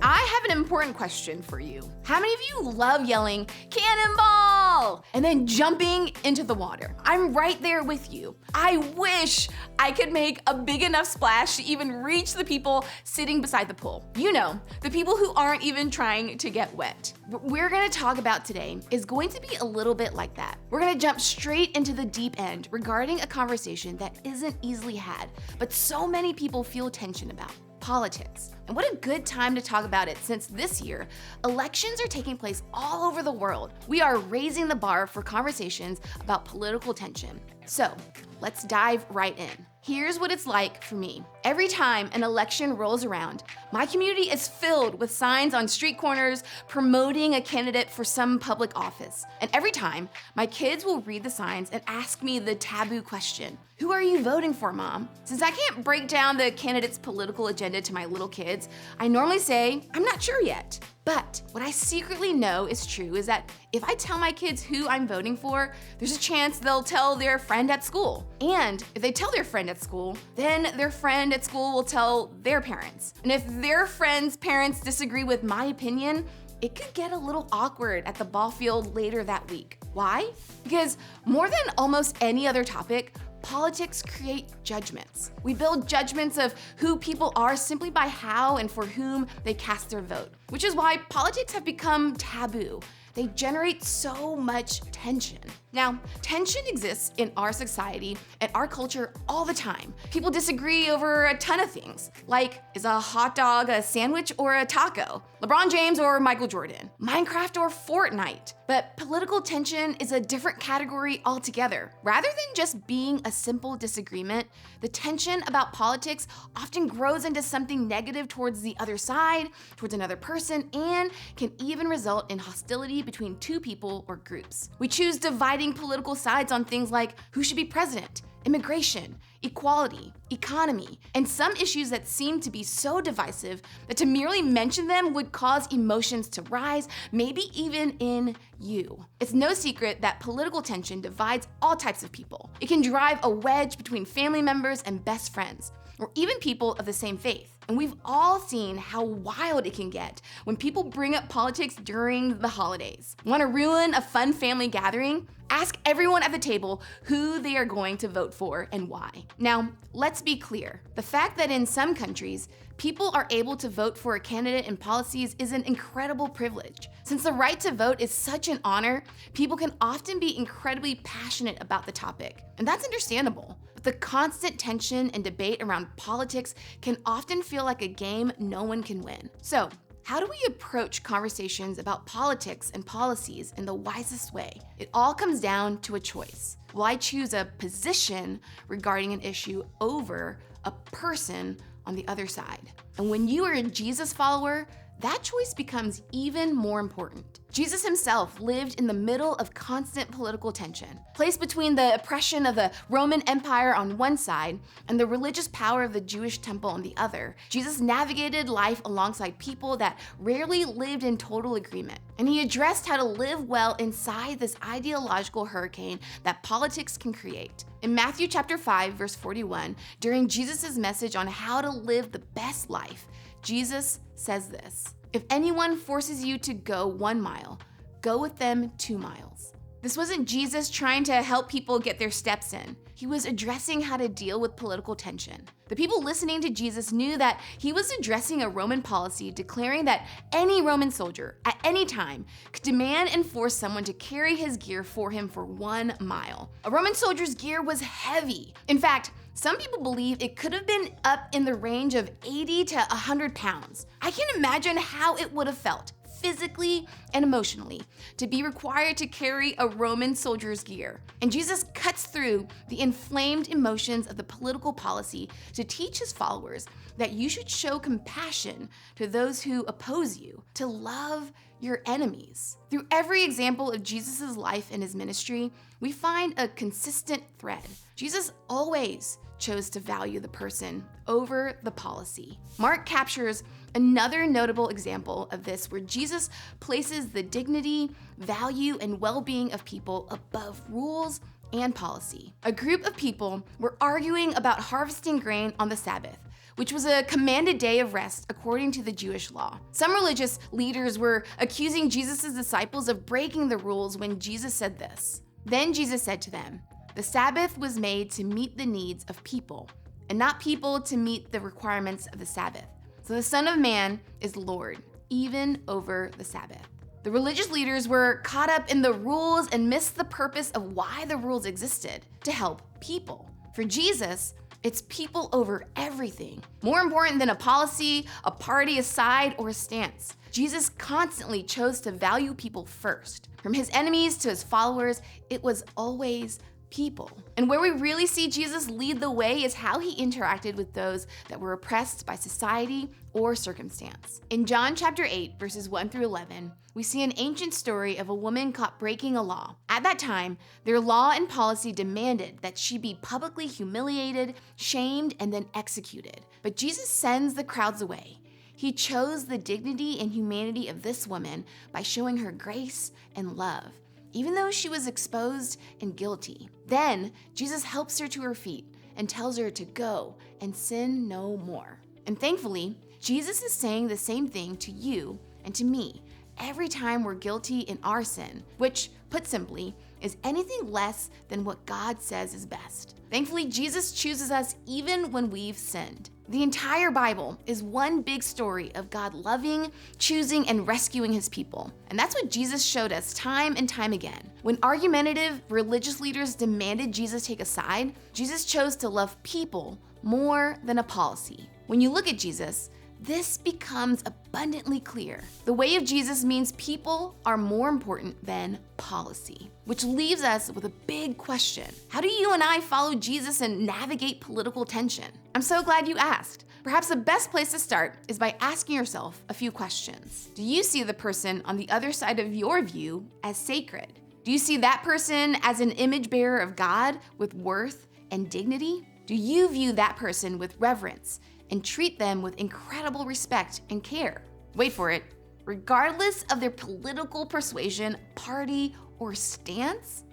I have an important question for you. How many of you love yelling, "Cannonball!" and then jumping into the water? I'm right there with you. I wish I could make a big enough splash to even reach the people sitting beside the pool. You know, the people who aren't even trying to get wet. What we're gonna talk about today is going to be a little bit like that. We're gonna jump straight into the deep end regarding a conversation that isn't easily had, but so many people feel tension about. Politics. And what a good time to talk about it, since this year, elections are taking place all over the world. We are raising the bar for conversations about political tension. So let's dive right in. Here's what it's like for me. Every time an election rolls around, my community is filled with signs on street corners promoting a candidate for some public office. And every time, my kids will read the signs and ask me the taboo question: who are you voting for, Mom? Since I can't break down the candidate's political agenda to my little kids, I normally say, I'm not sure yet. But what I secretly know is true is that if I tell my kids who I'm voting for, there's a chance they'll tell their friend at school. And if they tell their friend at school, then their friend at school will tell their parents. And if their friends' parents disagree with my opinion, it could get a little awkward at the ball field later that week. Why? Because more than almost any other topic, politics create judgments. We build judgments of who people are simply by how and for whom they cast their vote, which is why politics have become taboo. They generate so much tension. Now, tension exists in our society and our culture all the time. People disagree over a ton of things, like, is a hot dog a sandwich or a taco? LeBron James or Michael Jordan? Minecraft or Fortnite? But political tension is a different category altogether. Rather than just being a simple disagreement, the tension about politics often grows into something negative towards the other side, towards another person, and can even result in hostility between two people or groups. We choose dividing political sides on things like who should be president, immigration, equality, economy, and some issues that seem to be so divisive that to merely mention them would cause emotions to rise, maybe even in you. It's no secret that political tension divides all types of people. It can drive a wedge between family members and best friends, or even people of the same faith. And we've all seen how wild it can get when people bring up politics during the holidays. Want to ruin a fun family gathering? Ask everyone at the table who they are going to vote for and why. Now, let's be clear. The fact that in some countries, people are able to vote for a candidate and policies is an incredible privilege. Since the right to vote is such an honor, people can often be incredibly passionate about the topic. And that's understandable. But the constant tension and debate around politics can often feel like a game no one can win. So, how do we approach conversations about politics and policies in the wisest way? It all comes down to a choice. Will I choose a position regarding an issue over a person on the other side? And when you are a Jesus follower, that choice becomes even more important. Jesus himself lived in the middle of constant political tension, placed between the oppression of the Roman Empire on one side and the religious power of the Jewish temple on the other. Jesus navigated life alongside people that rarely lived in total agreement, and he addressed how to live well inside this ideological hurricane that politics can create. In Matthew chapter 5, verse 41, during Jesus' message on how to live the best life, Jesus says this: if anyone forces you to go 1 mile, go with them 2 miles. This wasn't Jesus trying to help people get their steps in. He was addressing how to deal with political tension. The people listening to Jesus knew that he was addressing a Roman policy declaring that any Roman soldier at any time could demand and force someone to carry his gear for him for 1 mile. A Roman soldier's gear was heavy. In fact, some people believe it could have been up in the range of 80 to 100 pounds. I can imagine how it would have felt, physically and emotionally, to be required to carry a Roman soldier's gear. And Jesus cuts through the inflamed emotions of the political policy to teach his followers that you should show compassion to those who oppose you, to love your enemies. Through every example of Jesus' life and his ministry, we find a consistent thread. Jesus always chose to value the person over the policy. Mark captures another notable example of this, where Jesus places the dignity, value, and well-being of people above rules and policy. A group of people were arguing about harvesting grain on the Sabbath, which was a commanded day of rest according to the Jewish law. Some religious leaders were accusing Jesus' disciples of breaking the rules when Jesus said this. Then Jesus said to them, "The Sabbath was made to meet the needs of people, and not people to meet the requirements of the Sabbath. So the Son of Man is Lord, even over the Sabbath." The religious leaders were caught up in the rules and missed the purpose of why the rules existed, to help people. For Jesus, it's people over everything. More important than a policy, a party, a side, or a stance. Jesus constantly chose to value people first. From his enemies to his followers, it was always people. And where we really see Jesus lead the way is how he interacted with those that were oppressed by society or circumstance. In John chapter 8, verses 1 through 11, we see an ancient story of a woman caught breaking a law. At that time, their law and policy demanded that she be publicly humiliated, shamed, and then executed. But Jesus sends the crowds away. He chose the dignity and humanity of this woman by showing her grace and love, even though she was exposed and guilty. Then Jesus helps her to her feet and tells her to go and sin no more. And thankfully, Jesus is saying the same thing to you and to me every time we're guilty in our sin, which, put simply, is anything less than what God says is best. Thankfully, Jesus chooses us even when we've sinned. The entire Bible is one big story of God loving, choosing, and rescuing his people. And that's what Jesus showed us time and time again. When argumentative religious leaders demanded Jesus take a side, Jesus chose to love people more than a policy. When you look at Jesus, this becomes abundantly clear. The way of Jesus means people are more important than policy, which leaves us with a big question. How do you and I follow Jesus and navigate political tension? I'm so glad you asked. Perhaps the best place to start is by asking yourself a few questions. Do you see the person on the other side of your view as sacred? Do you see that person as an image bearer of God with worth and dignity? Do you view that person with reverence and treat them with incredible respect and care? Wait for it. Regardless of their political persuasion, party, or stance?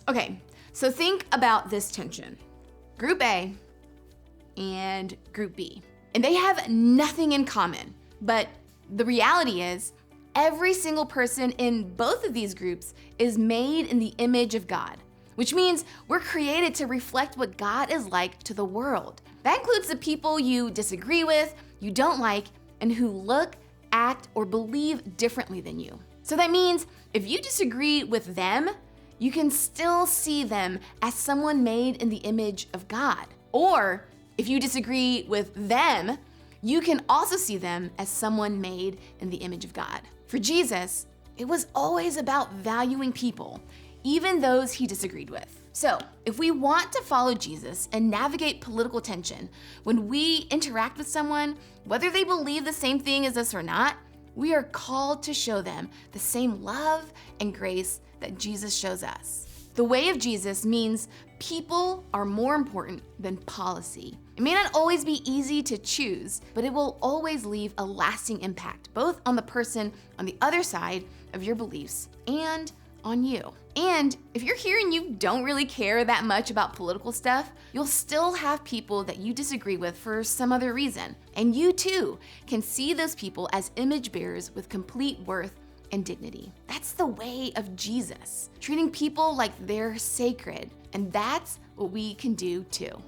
Okay, so think about this tension. Group A and Group B. And they have nothing in common, but the reality is, every single person in both of these groups is made in the image of God, which means we're created to reflect what God is like to the world. That includes the people you disagree with, you don't like, and who look, act, or believe differently than you. So that means if you disagree with them, you can still see them as someone made in the image of God. Or if you disagree with them, you can also see them as someone made in the image of God. For Jesus, it was always about valuing people, even those he disagreed with. So, if we want to follow Jesus and navigate political tension, when we interact with someone, whether they believe the same thing as us or not, we are called to show them the same love and grace that Jesus shows us. The way of Jesus means people are more important than policy. It may not always be easy to choose, but it will always leave a lasting impact, both on the person on the other side of your beliefs and on you. And if you're here and you don't really care that much about political stuff, you'll still have people that you disagree with for some other reason. And you too can see those people as image bearers with complete worth and dignity. That's the way of Jesus, treating people like they're sacred. And that's what we can do too.